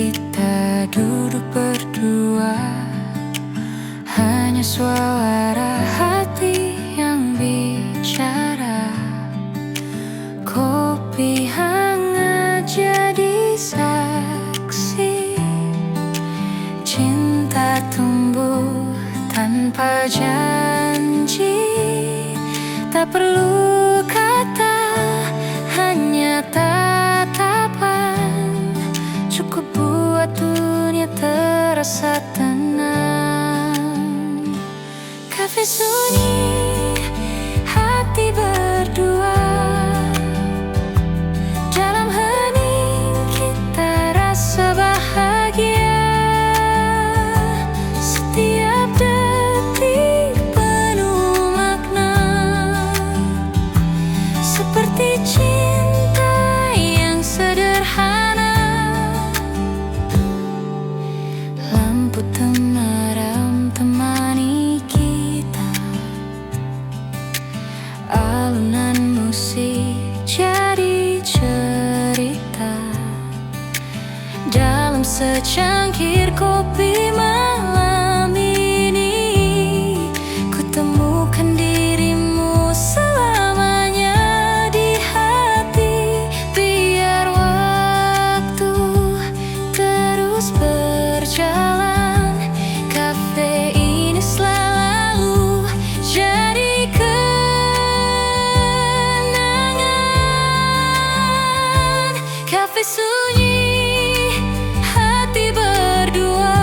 kita duduk berdua, hanya suara hati yang bicara. Kopi hangat jadi saksi, cinta tumbuh tanpa janji. Tak perlu kata, hanya tatapan, cukup buat dunia terasa tenang. Kafe sunyi, hati berdua, dalam hening kita rasa bahagia. Setiap detik penuh makna, seperti cinta yang sederhana. Lampu temaram temani kita, alunan musik jadi cerita. Dalam secangkir kopi malam ini, ku temukan dirimu selamanya di hati. Biar waktu terus berjalan, kafe ini selalu jadi kenangan. Kafe sunyi, hati berdua,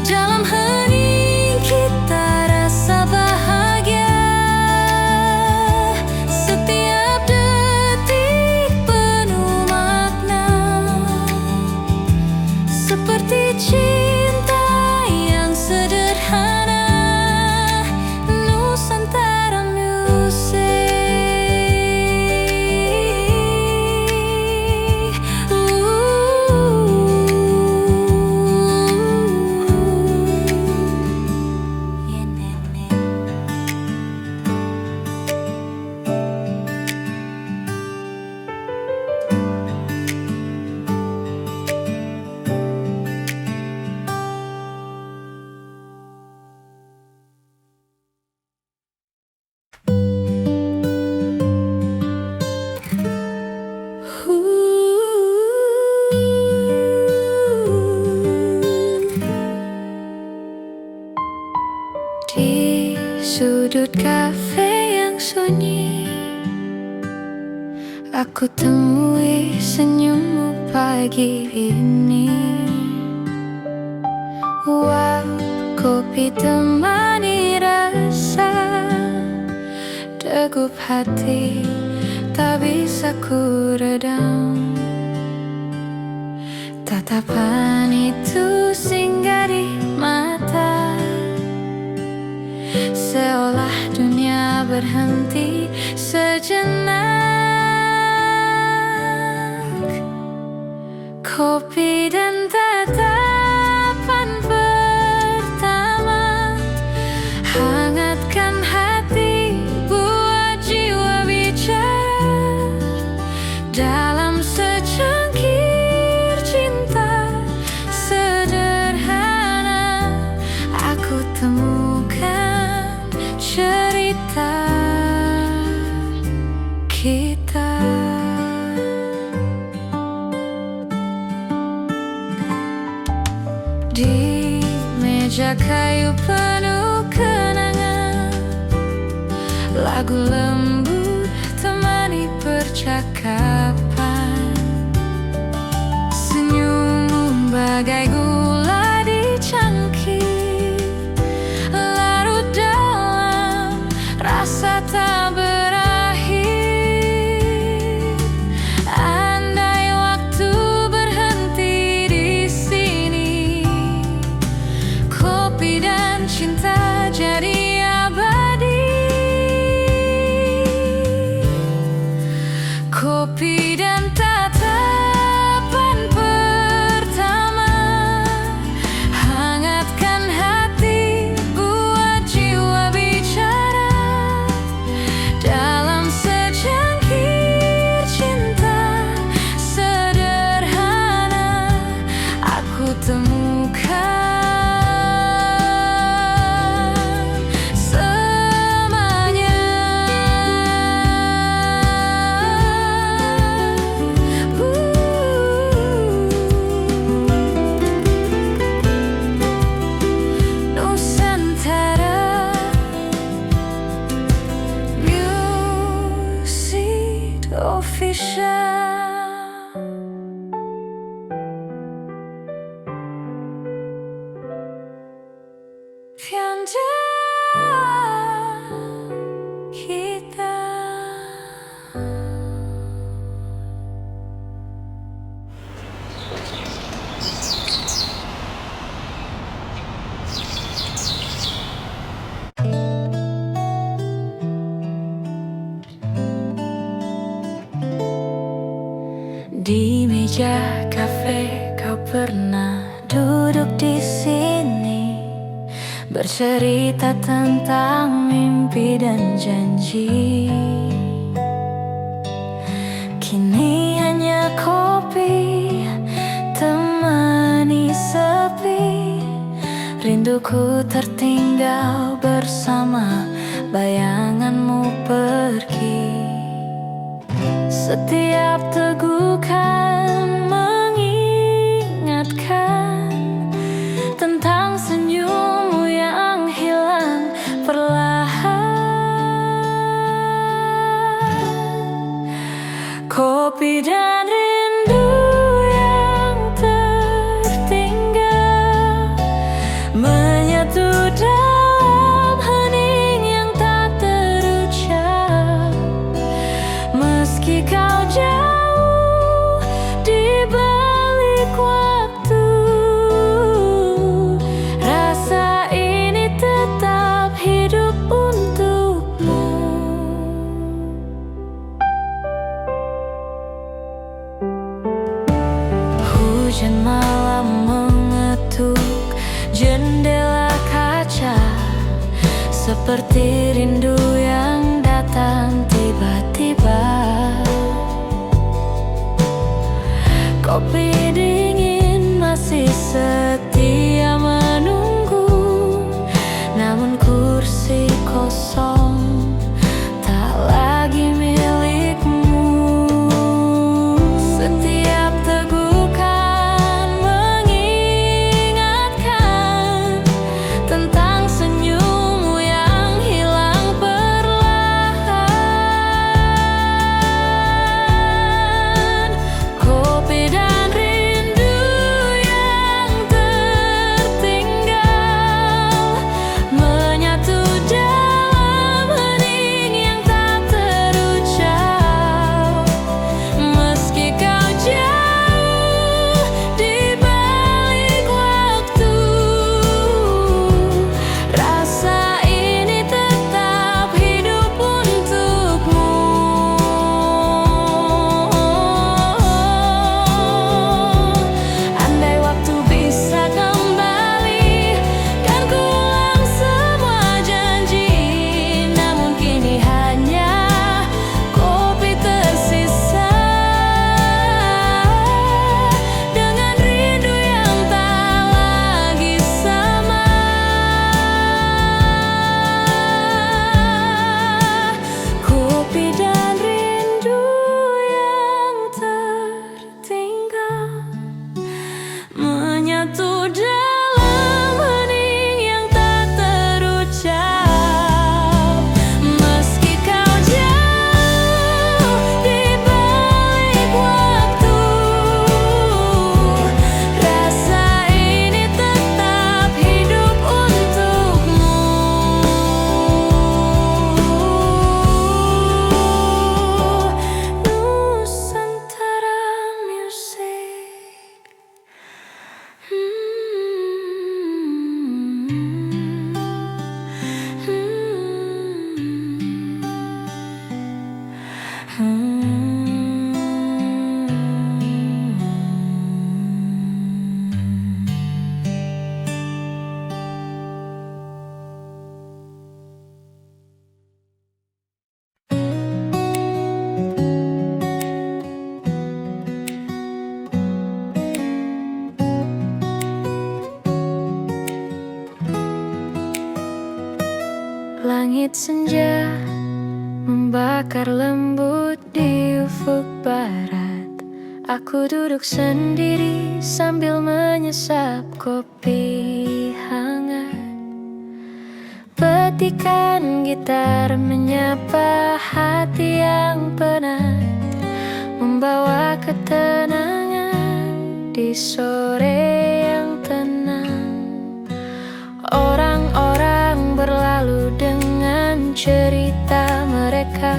dalam hening kita rasa bahagia. Setiap detik penuh makna, seperti cinta yang sederhana. Nusantara Music. Di sudut kafe yang sunyi, aku temui senyummu pagi ini. Wow, kopi temani rasa, degup hati tak bisa ku redam. Tatapan itu singgah di mata, seolah dunia berhenti sejenak. Kopi dan tatapan pertama, hangatkan hati, buat jiwa bicara. Dalam secangkir cinta sederhana, aku temukan cerita kita. Di meja kayu penuh kenangan, lagu lembut temani percakapan. Senyummu bagai gula di cangkir, larut dalam rasa tak berakhir. Andai waktu berhenti di sini, kopi dan cinta jadi abadi. Kopi dan tatapan pertama, meja kafe kau pernah duduk di sini, bercerita tentang mimpi dan janji. Kini hanya kopi temani sepi, rinduku tertinggal bersama bayanganmu pergi. Setiap tegukan mengingatkan tentang senyummu yang hilang perlahan. Kopi dan rindu yang tertinggal menyatu dalam hening yang tak terucap. Meski kau jauh di balik waktu, rasa ini tetap hidup untukmu. Hujan malam mengetuk jendela kaca, seperti rindu yang datang tiba-tiba. Kopi dingin masih setia menunggu, namun kursi kosong tak lagi milikmu. Setiap tegukan mengingatkan tentang senyummu yang hilang perlahan. Kopi dan rindu yang tertinggal menyatu dalam hening yang tak terucap. Meski kau jauh di balik waktu, rasa ini tetap hidup untukmu. Andai waktu bisa kembali, kan ku ulang semua janji. Namun kini hanya kopi tersisa, dengan rindu yang tak lagi sama. Kopi dan rindu yang tertinggal menyatu dalam hening yang tak terucap. Meski kau jauh di balik waktu, rasa ini tetap hidup untukmu. Nusantara Music. Langit senja membakar lembut di ufuk barat. Aku duduk sendiri sambil menyesap kopi hangat. Petikan gitar menyapa hati yang penat, membawa ketenangan di sore yang tenang. Orang-orang berlalu dengan cerita mereka,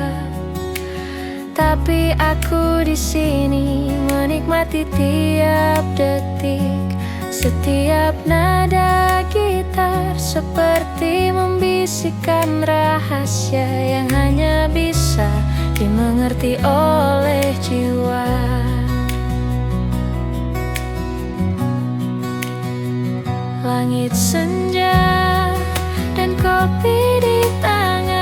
tapi aku di sini menikmati tiap detik. Setiap nada gitar seperti membisikkan rahasia yang hanya bisa dimengerti oleh jiwa. langit senja dan kopi di tanganku.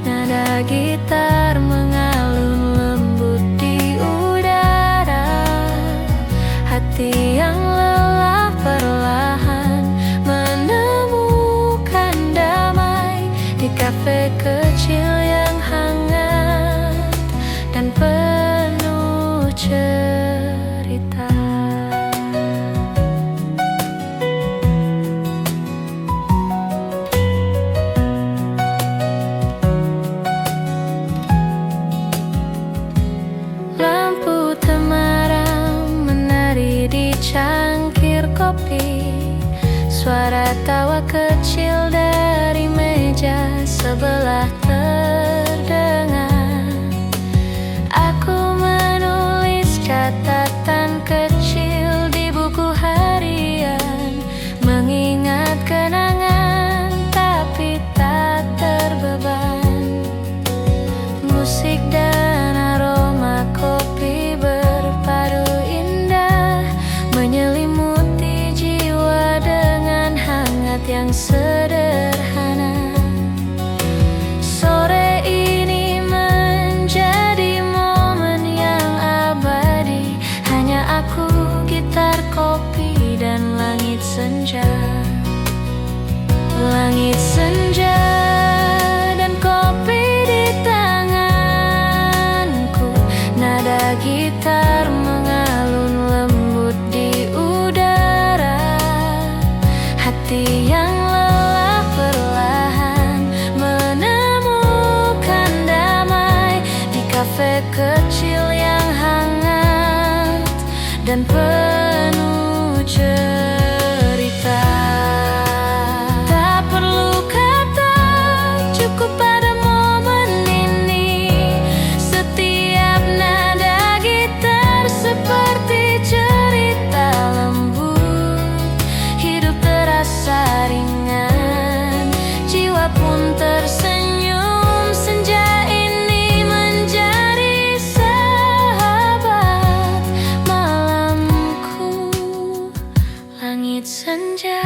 Nada gitar mengalun lembut di udara. Hati yang lelah perlahan menemukan damai di kafe kecil yang hangat dan penuh cerita. Lampu temaram menari di cangkir kopi. Suara tawa kecil dari meja sebelah terdengar. Aku menulis catatan kecil di buku harian, mengingat kenangan tapi tak terbeban. Musik dan aroma kopi berpadu indah, menyelimuti jiwa dengan hangat yang sederhana. Sore ini menjadi momen yang abadi, hanya aku, gitar, kopi, dan langit senja. Langit senja dan kopi di tanganku. Nada gitar mengalun lembut di udara. Hati yang lelah perlahan menemukan damai di kafe kecil yang hangat dan penuh cerita. Tak perlu kata, cukup pada momen ini. Setiap nada gitar seperti cerita lembut. Hidup terasa ringan, jiwa pun tersenyum. Senja ini menjadi sahabat malamku. Langit senja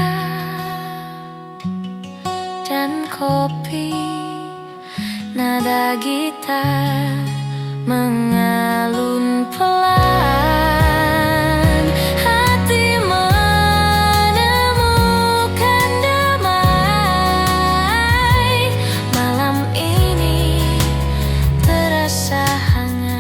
dan kopi, nada gitar mengalun pelan. Hati menemukan damai. Malam ini terasa hangat.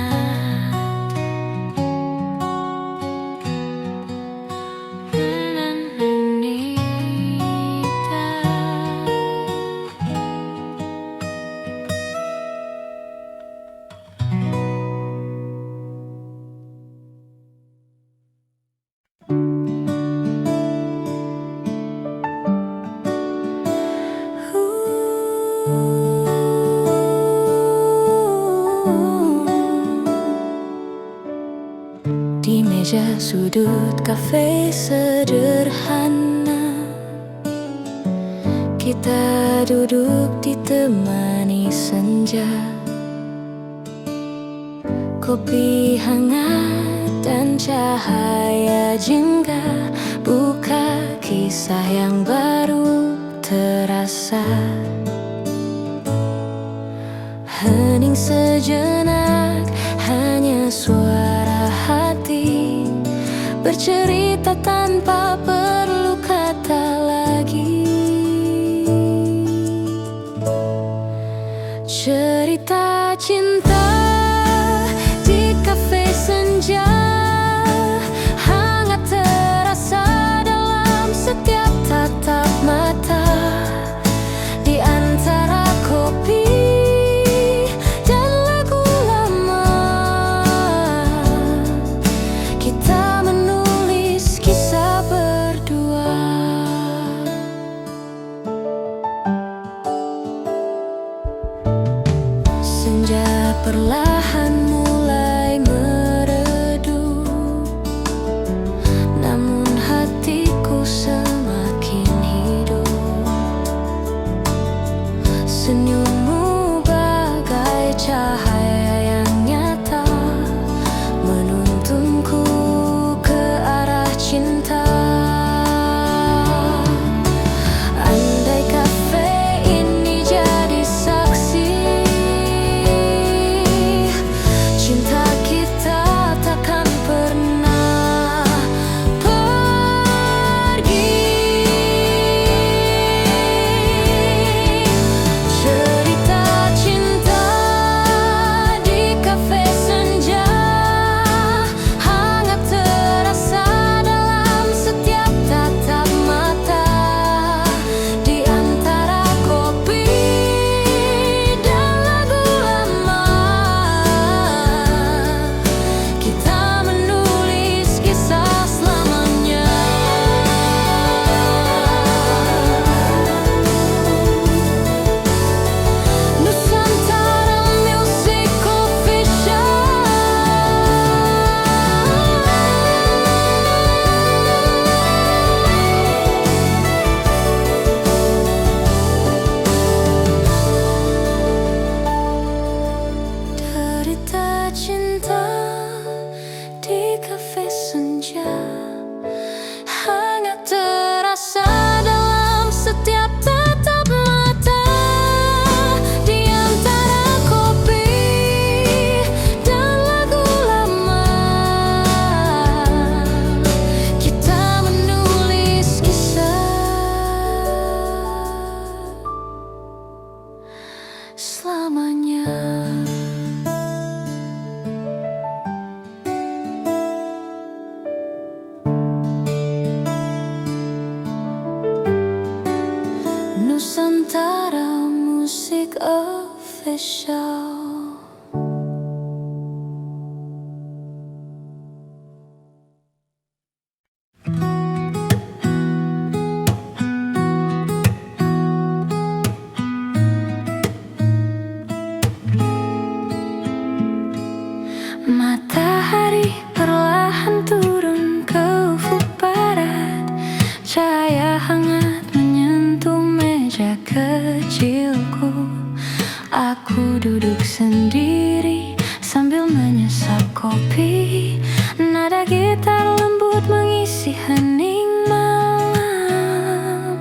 Di meja sudut kafe sederhana, kita duduk ditemani senja. Kopi hangat dan cahaya jingga buka kisah yang baru terasa. Hening sejenak, hanya suara hati bercerita tanpa perlu kata lagi. Cerita cinta di kafe senja, hangat terasa dalam setiap tatap mata. Di antara kopi dan lagu lama, kita menulis kisah berdua. Senja di kafe senja. Hangat terasa dalam setiap tatap mata. Di antara kopi dan lagu lama, kita menulis kisah selamanya. Nusantara Musik Official. Matahari perlahan turun ke ufuk barat. Cahaya hangat menyentuh meja kecilku. Aku duduk sendiri sambil menyesap kopi. Nada gitar lembut mengisi hening malam.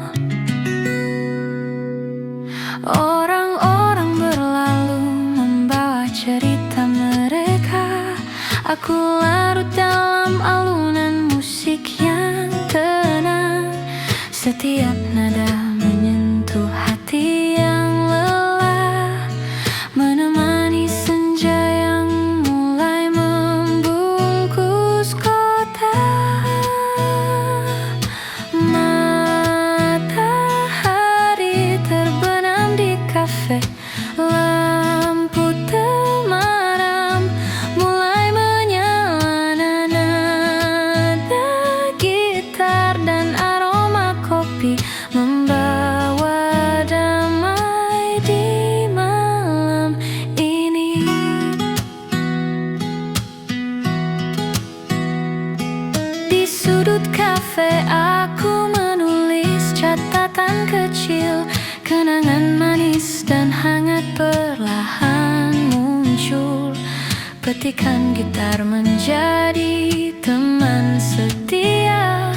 Orang-orang berlalu membawa cerita mereka. Aku larut dalam alunan musik yang tenang. Setiap nada menyentuh hati yang lelah, menemani senja yang mulai membungkus kota. Matahari terbenam di kafe, lampu temaram mulai menyala. Nada gitar dan aroma kopi membawa damai di malam ini. Di sudut kafe aku menulis catatan kecil. Kenangan manis dan hangat perlahan muncul. Petikan gitar menjadi teman setia,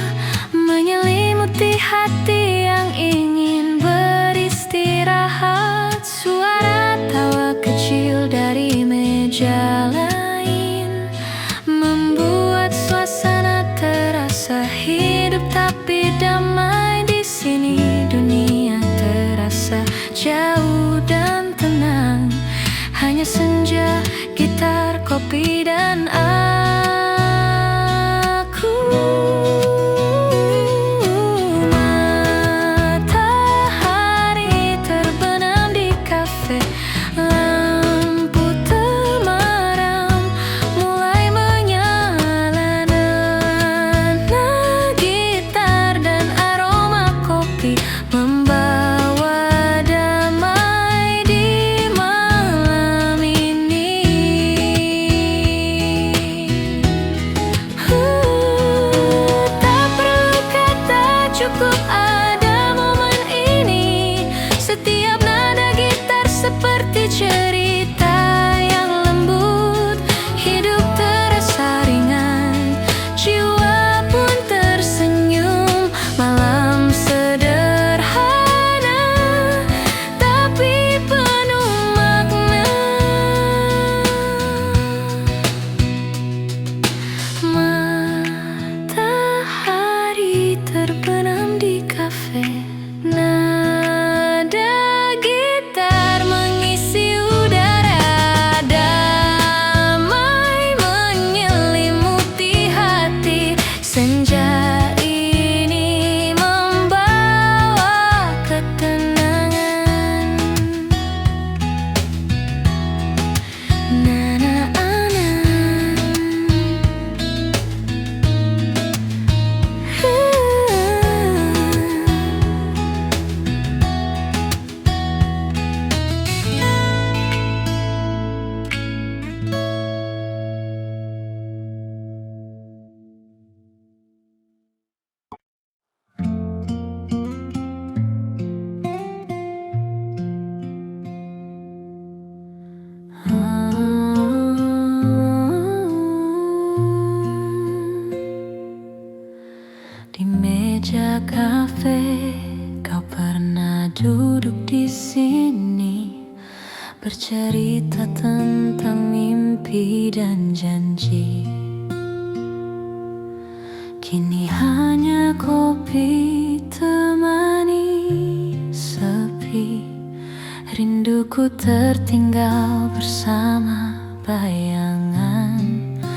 menyelimuti hati yang ingin beristirahat. Suara tawa kecil dari meja lain membuat suasana terasa hidup tapi damai. Di sini dunia terasa jauh dan tenang. Hanya senja, gitar, kopi, dan meja kafe, kau pernah duduk di sini, bercerita tentang mimpi dan janji. Kini hanya kopi temani sepi, rinduku tertinggal bersama bayanganmu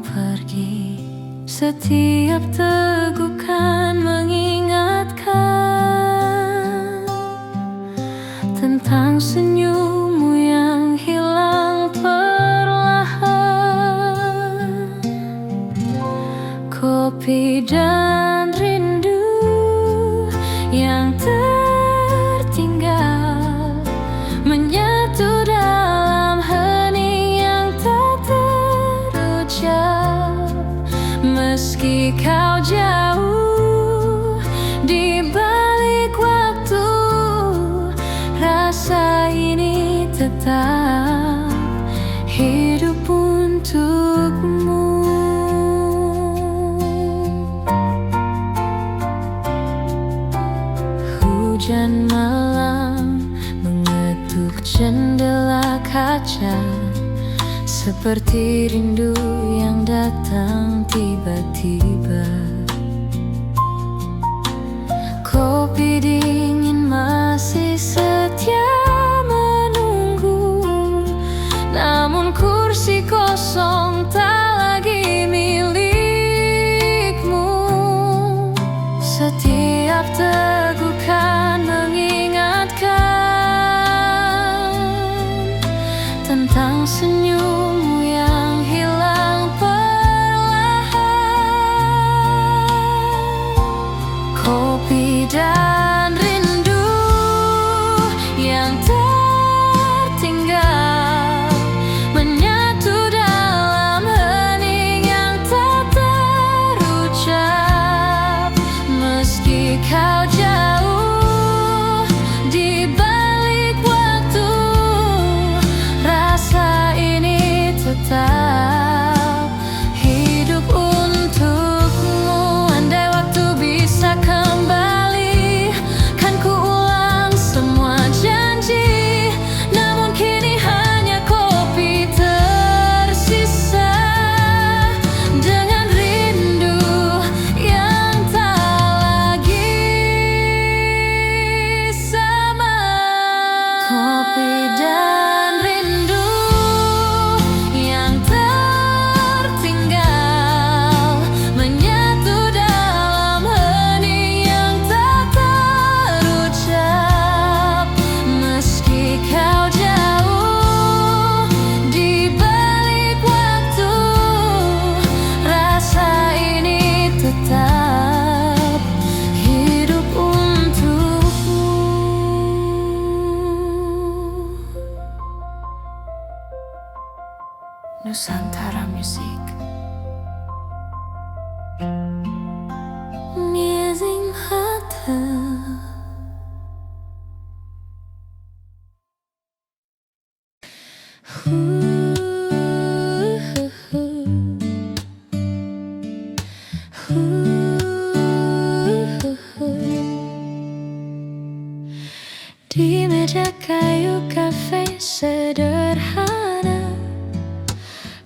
pergi. Setiap tegukan mengingatkan tentang senyummu yang hilang perlahan. Kopi dan rindu yang tertinggal menyatu dalam hening yang tak terucap. Meski kau jauh di balik waktu, rasa ini tetap hidup untukmu. Hujan malam mengetuk jendela kaca, seperti rindu yang datang tiba-tiba. Kopi dingin masih setia menunggu, namun kursi kosong tak lagi milikmu. Setiap tegukan mengingatkan tentang senyummu yang hilang perlahan. Kopi dan rindu yang tertinggal menyatu dalam hening yang tak terucap. Meski kau jauh di balik waktu, rasa ini tetap hidup untukmu. Andai waktu bisa kembali, kan ku ulang semua janji. Namun kini hanya kopi tersisa, dengan rindu yang tak lagi sama. Kopi dan rindu yang tertinggal menyatu dalam hening yang tak terucap. Meski kau jauh di balik waktu, rasa ini tetap hidup untukmu. Nusantara Music. Amazing Hotel. Di meja kayu kafe sederhana,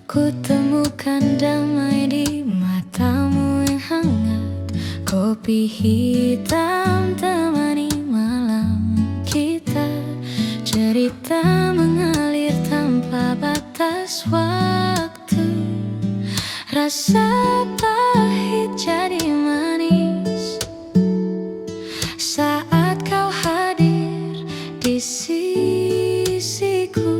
ku temukan damai di matamu yang hangat. Kopi hitam temani malam kita, cerita mengalir tanpa batas waktu. Rasa pahit jadi manis saat kau hadir di sisiku.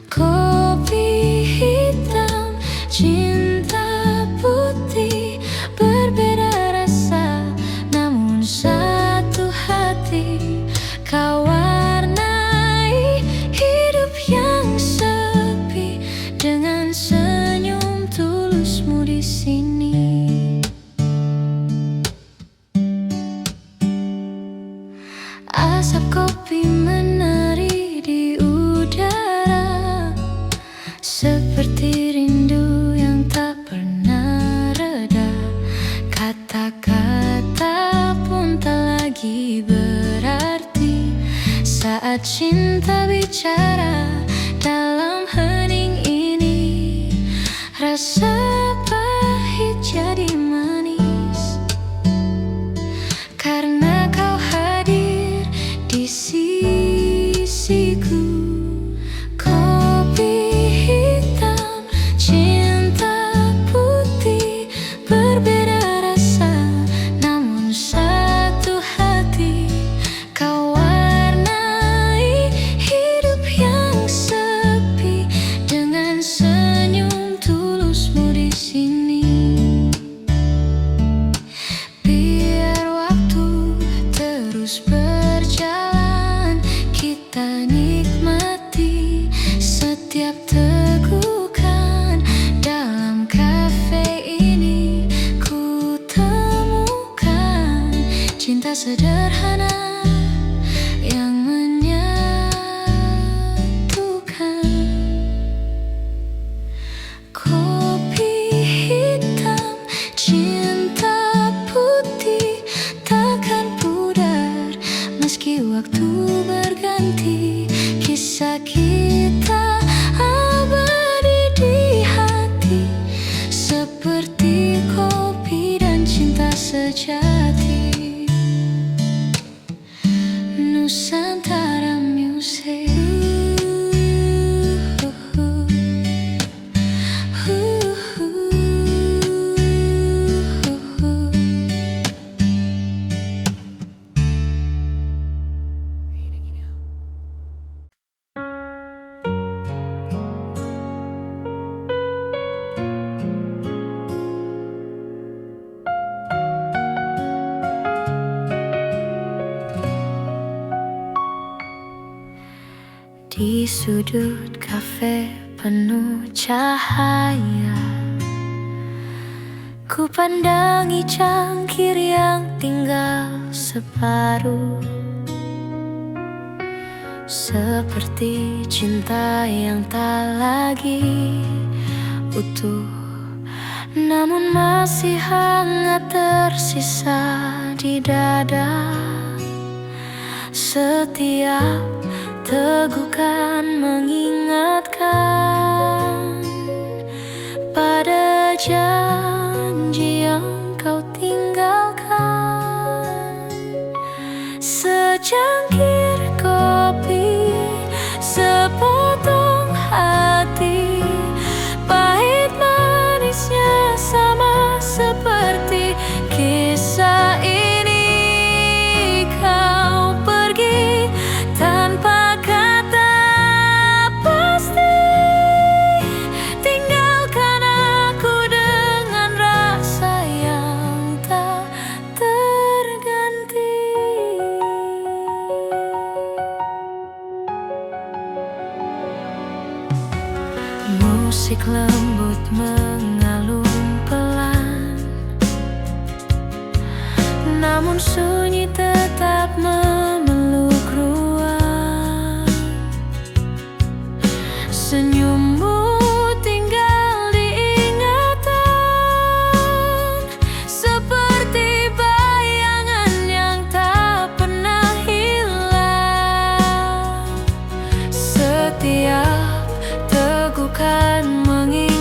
Kopi hitam, cinta putih, berbeda rasa namun satu hati. Kau warnai hidup yang sepi dengan senyum tulusmu di sini. Asap kopi menari di udara, seperti rindu yang tak pernah reda. Kata-kata saat cinta bicara dalam hening ini, rasa pahit jadi manis karena kau hadir di sisiku. Kopi hitam, cinta putih, berbeda rasa namun satu hati. Kau warnai hidup yang sepi dengan senyum tulusmu di sini. Biar waktu terus berjalan, kita nikmati setiap tegukan. Dalam kafe ini ku temukan cinta sederhana yang menyatukan. Kopi hitam, cinta putih, takkan pudar meski waktu berganti. Kisah kita abadi di hati, seperti kopi dan cinta sejati. Nusantara Music. Di sudut kafe penuh cahaya, ku pandangi cangkir yang tinggal separuh, seperti cinta yang tak lagi utuh, namun masih hangat tersisa di dada. Setiap tegukan mengingatkan pada janji yang kau tinggalkan. Secangkir kopi, sepotong hati, pahit manisnya sama seperti kisah ini. Kau pergi tanpa kata pasti, tinggalkan aku dengan rasa yang tak terganti. Musik lembut mengalun pelan, namun sunyi tetap memeluk ruang. Senyummu tinggal diingatan, seperti bayangan yang tak pernah hilang. Setiap tegukan mengingatkan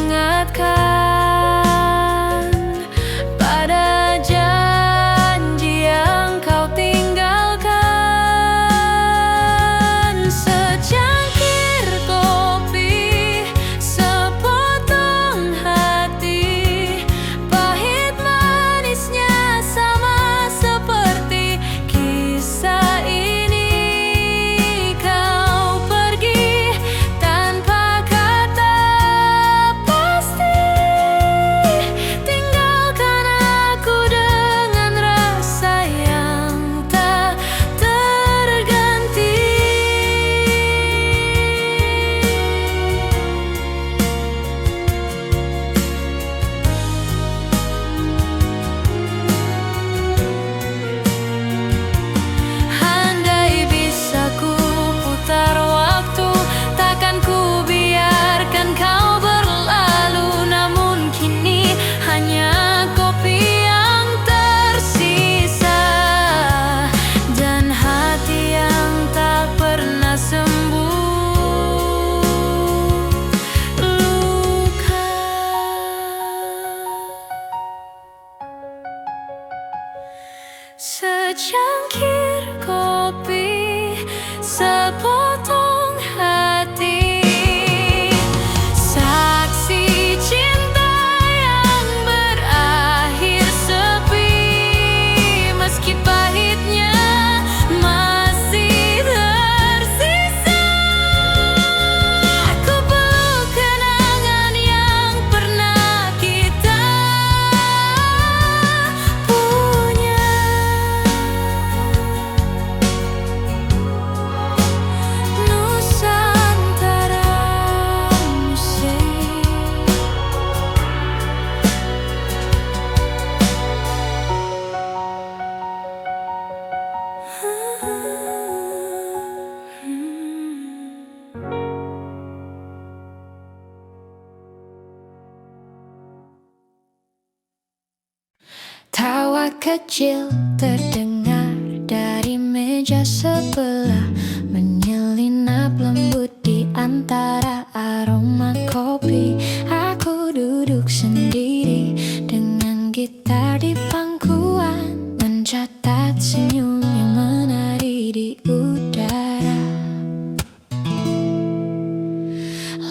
Secangkir kopi, sepotong hati, saksi cinta yang berakhir sepi. Meski pahitnya masih tersisa, aku peluk kenangan yang pernah kita punya. Nusantara Musik. Tawa kecil terdengar dari meja sebelah, menyelinap lembut di antara aroma kopi. Aku duduk sendiri dengan gitar di pangkuan, mencatat senyum yang menari di udara.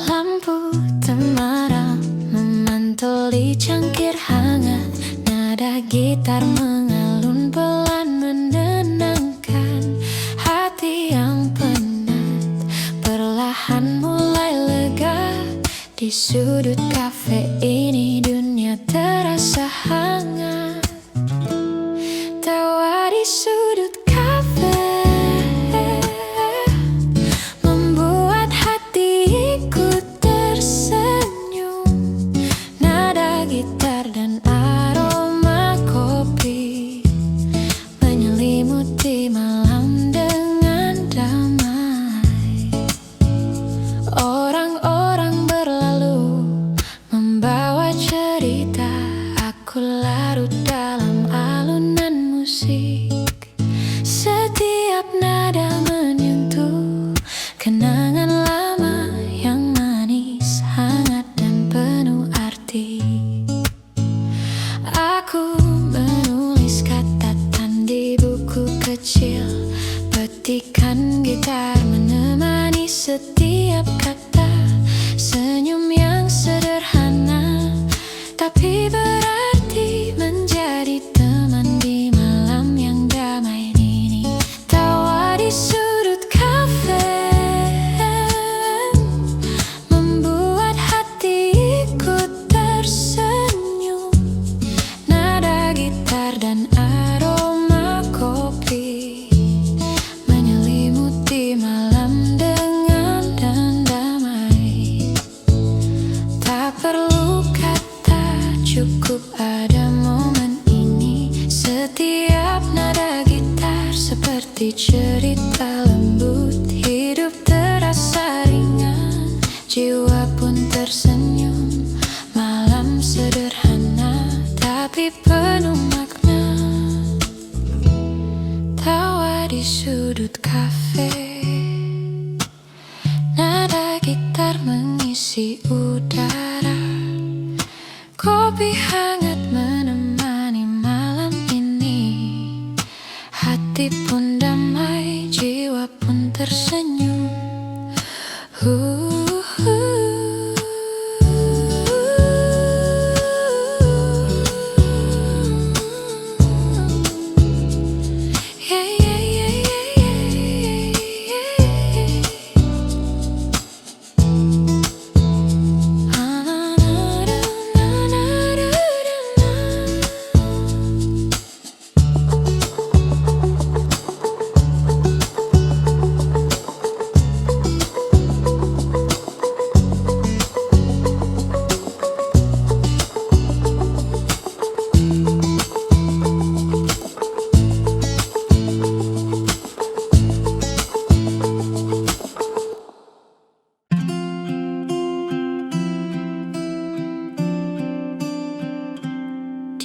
Lampu temaram memantuli cangkir hangat, nada gitar mengalun pelan menenangkan hati yang penat. Perlahan mulai lega di sudut kafe ini, dunia terasa hangat. Tawa di sudut kafe membuat hati ikut tersenyum. Nada gitar dan aroma kopi menyelimuti malam dengan damai. Orang-orang berlalu membawa cerita, aku larut dalam alunan musik. Setiap nada menyentuh kenangan lama yang manis, hangat dan penuh arti. Aku menulis catatan di buku kecil, petikan gitar menemani setiap kata. Senyum yang sederhana tapi berarti menjadi teman di malam yang damai ini. Tawa di sudut kafe membuat hati ikut tersenyum. Nada gitar dan aroma kopi menyelimuti malam dengan damai. Tak perlu kata, cukup ada momen ini. Setiap nada gitar seperti cerita lembut, hidup terasa ringan, jiwa pun tersenyum. Malam sederhana tapi penuh makna. Tawa di sudut kafe, nada gitar mengisi udara, kopi hangat menemani malam ini. Hati pun damai, jiwa pun tersenyum. Yeah, yeah, yeah, yeah, yeah, yeah.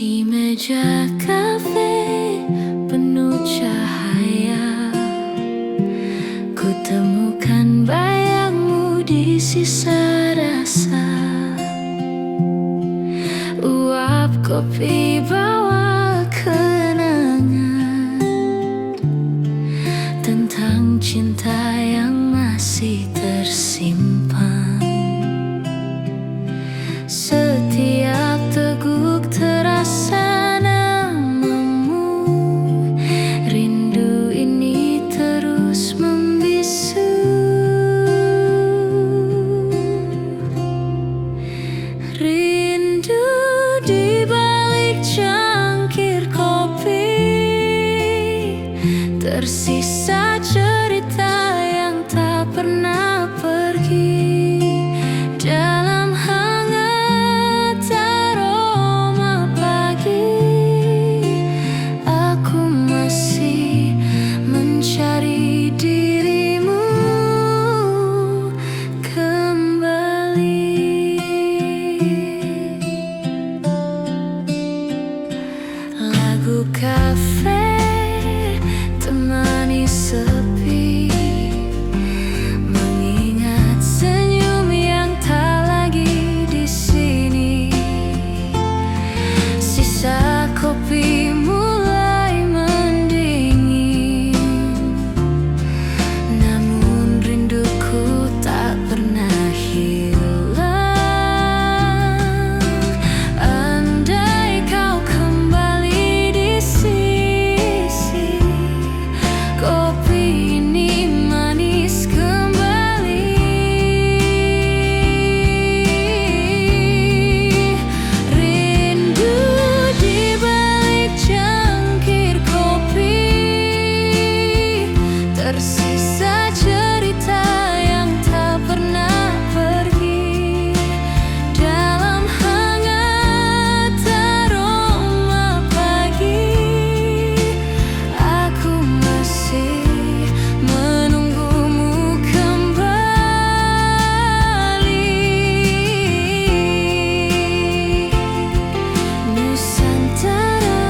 Di meja kafe penuh cahaya, ku temukan bayangmu di sisa rasa. Uap kopi bawa kenangan, Tersisa cerita yang tak pernah pergi dalam hangat aroma pagi. Aku masih mencari dirimu kembali. Lagu kafe temani sepi, mengingat senyum yang tak lagi di sini. Sisa kopi mulai mendingin, namun rinduku tak pernah hilang. Andai kau kembali di sisi, kopi ini manis kembali. Rindu di balik cangkir kopi, tersisa cerita yang tak pernah pergi dalam hangat aroma pagi. Aku masih menunggumu kembali. Nusantara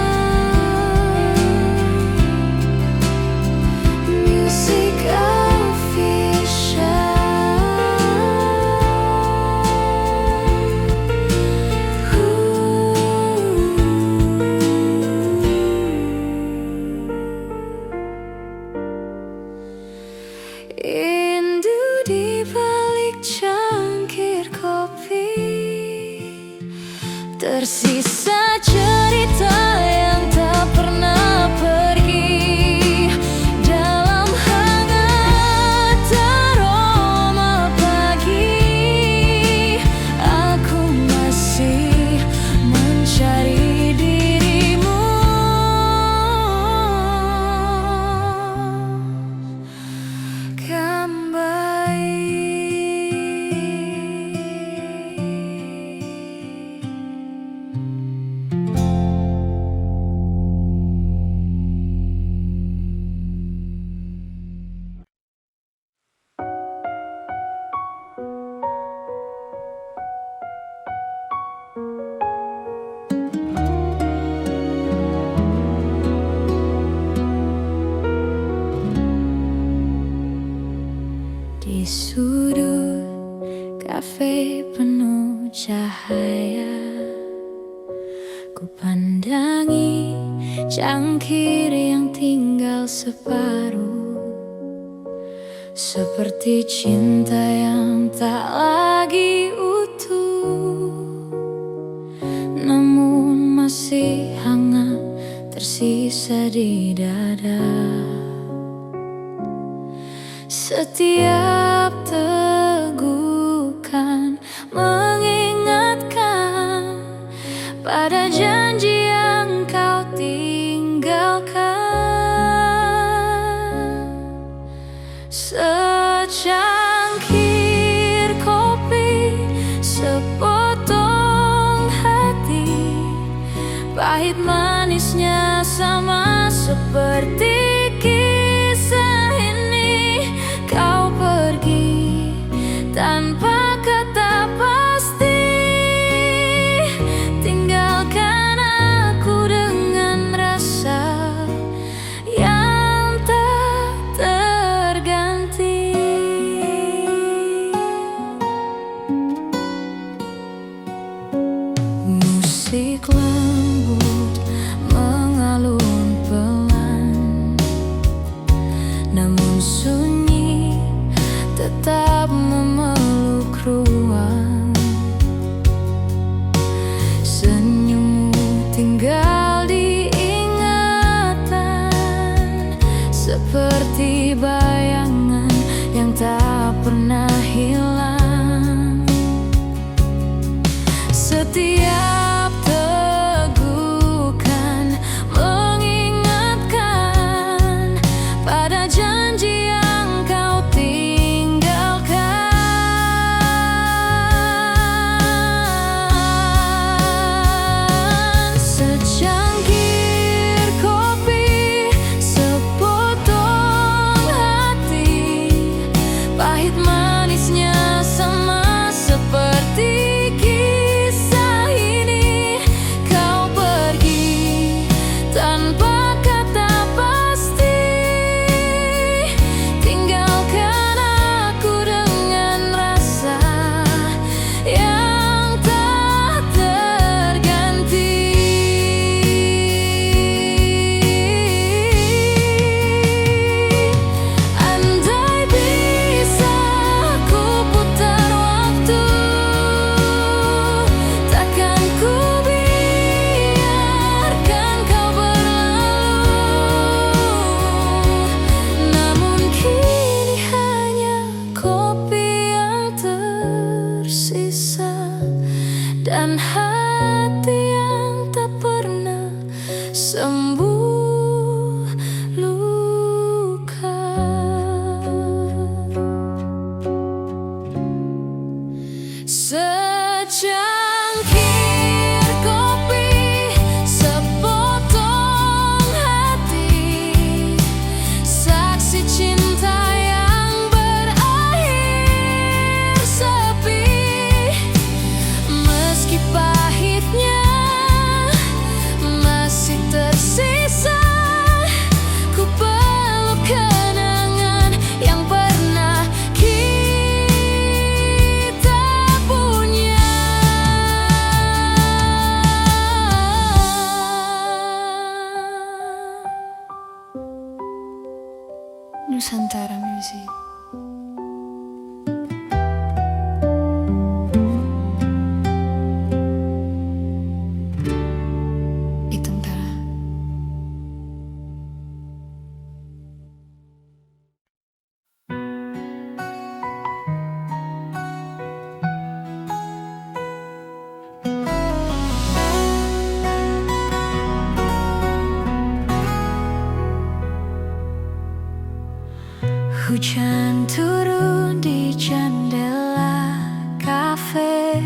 Music Official. Rindu di balik cangkir kopi, tersisa cerita yang tak pernah pergi dalam hangat aroma pagi. Aku masih mencari dirimu kembali. Di sudut kafe penuh cahaya, ku pandangi cangkir yang tinggal separuh, seperti cinta yang tak lagi utuh, namun masih hangat tersisa di dada. Setiap tegukan mengingatkan pada janji yang kau tinggalkan. Secangkir kopi, sepotong hati, pahit manisnya sama seperti kisah ini. Kau pergi tanpa kata pasti, tinggalkan aku dengan rasa yang tak terganti. Musik lembut mengalun pelan, namun sunyi tetap memeluk ruang. Senyummu tinggal di ingatan, seperti bayangan yang tak pernah hilang. Setiap tegukan mengingatkan sembuh luka. Secangkir kopi, sepotong hati, saksi cinta yang berakhir sepi. Meski pahitnya masih tersisa, ku peluk kenangan yang pernah kita punya. Nusantara Music. Hujan turun di jendela kafe,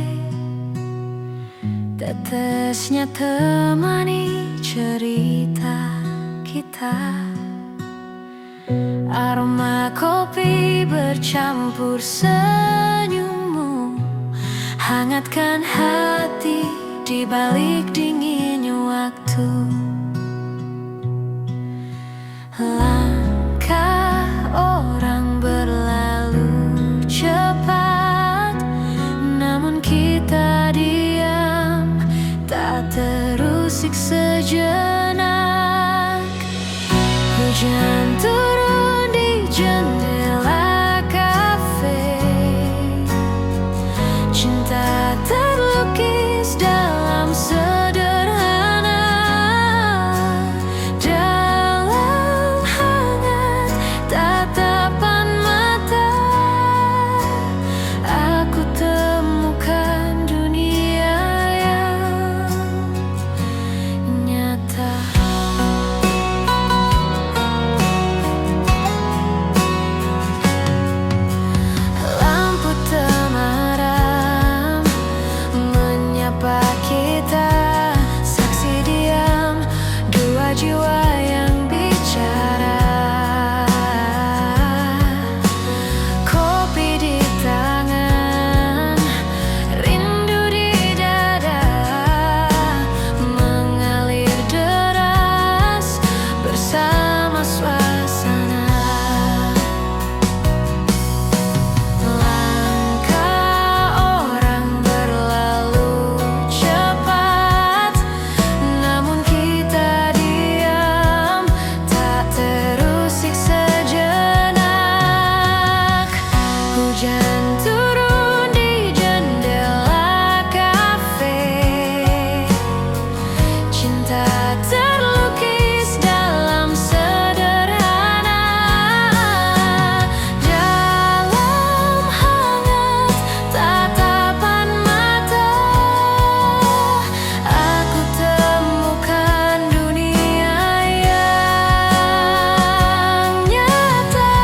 tetesnya temani cerita kita. Aroma kopi bercampur senyummu, hangatkan hati di balik dinginnya waktu. Langkah orang berlalu cepat, namun kita diam, tak terusik sejenak. Hujan turun di jendela kafe, cinta terlukis dalam sederhana, dalam hangat tatapan mata. Aku temukan dunia yang nyata. Lampu temaram menyapa kita, saksi diam dua jiwa yang bicara. Kopi di tangan, rindu di dada, mengalir deras bersama suasana. Langkah orang berlalu cepat, namun kita diam, tak terusik sejenak. Hujan turun di jendela kafe, cinta terlukis dalam sederhana, dalam hangat tatapan mata. Aku temukan dunia yang nyata.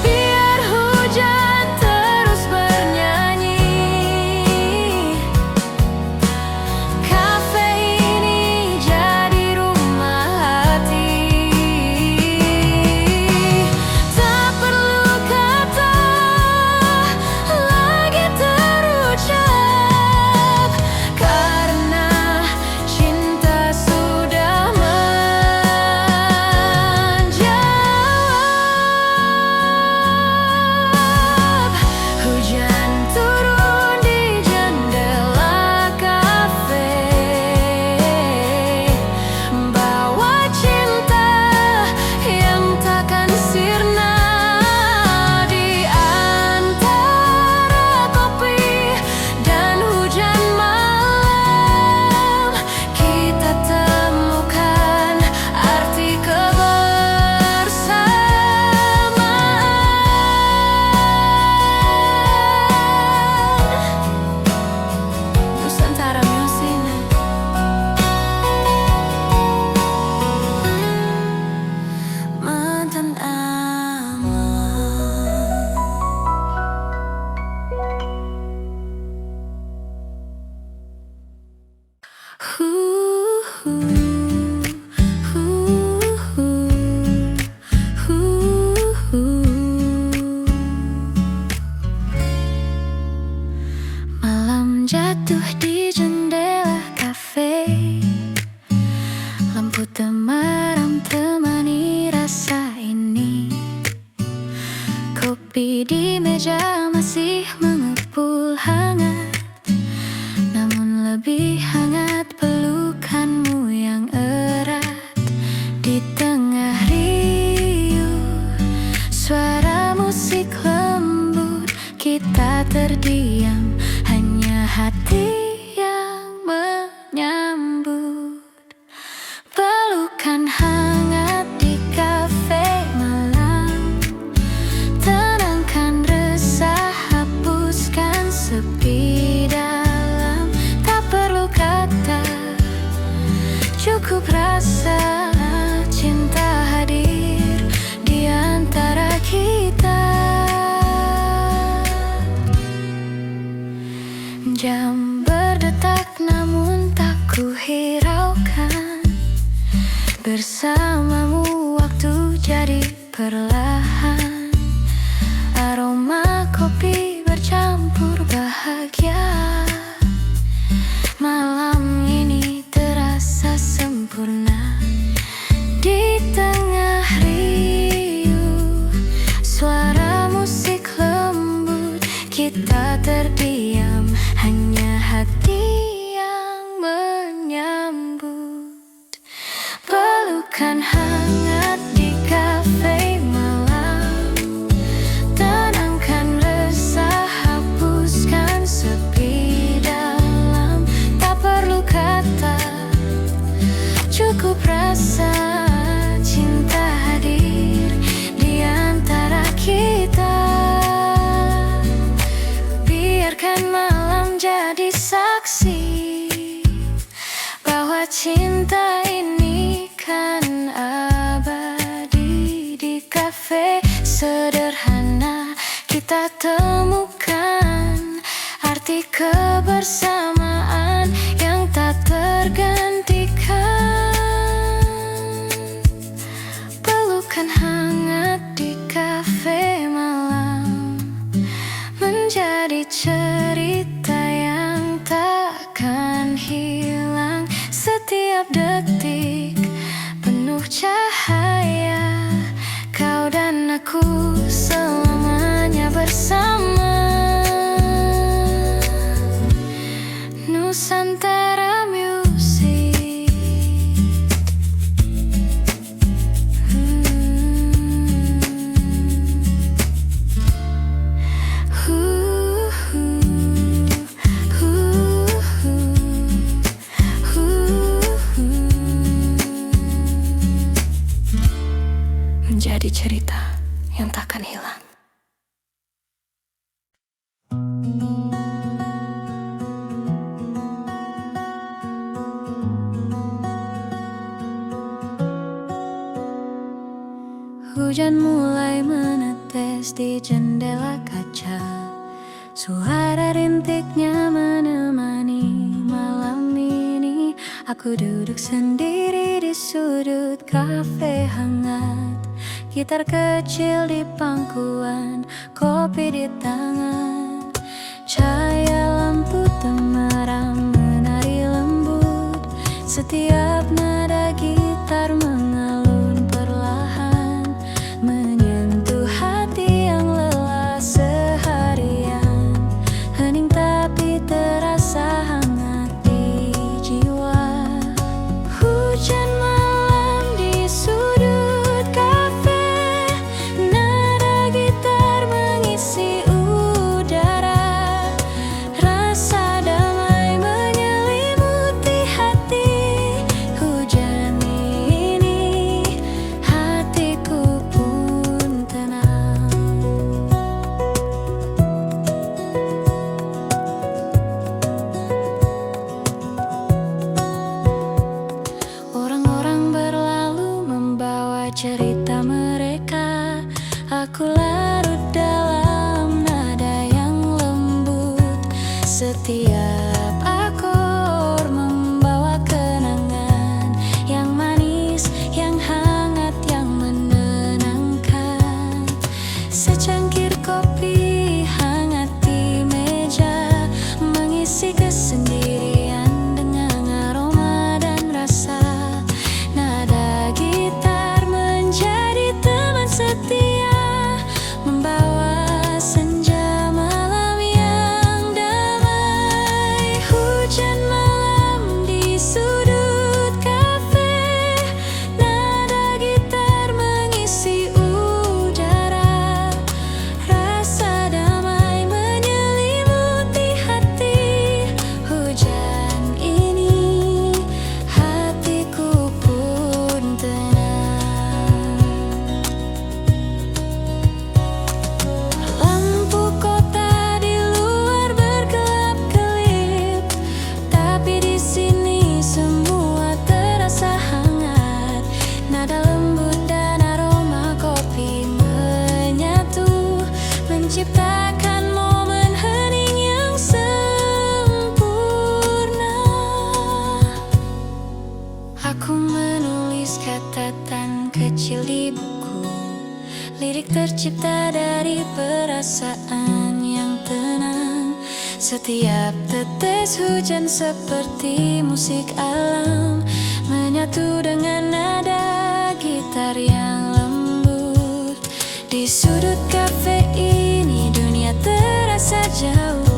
Biar hujan terus bernyanyi, Bersamamu waktu jadi perlahan, aroma kopi bercampur bahagia. Malam ini terasa sempurna. Di tengah riuh suara musik lembut, kita terdiam, hanya hati yang menyambut. Pelukan hangat di kafe malam, tenangkan resah, hapuskan sepi dalam. Tak perlu kata, cukup rasa cinta hadir di antara kita. Biarkan malam jadi saksi bahwa cinta ini kan abadi. Di kafe sederhana kita temukan arti kebersamaan yang tak tergantikan. Pelukan hangat di kafe malam menjadi cerita yang takkan hilang. Setiap detik penuh cahaya, kau dan aku selamanya bersama. Nusantara Music. Menjadi cerita yang takkan hilang. Hujan mulai menetes di jendela kaca, suara rintiknya menemani malam ini. Aku duduk sendiri di sudut kafe hangat, gitar kecil di pangkuan, kopi di tangan. Cahaya lampu temaram menari lembut, setiap nada gitar mengalun perlahan, menyentuh hati yang lelah seharian. Hening tapi terasa hangat di jiwa. Hujan malam di sudut kafe, nada gitar mengisi udara. Rasa damai menyelimuti hati. tercipta dari perasaan yang tenang. Setiap tetes hujan seperti musik alam, menyatu dengan nada gitar yang lembut. Di sudut kafe ini dunia terasa jauh,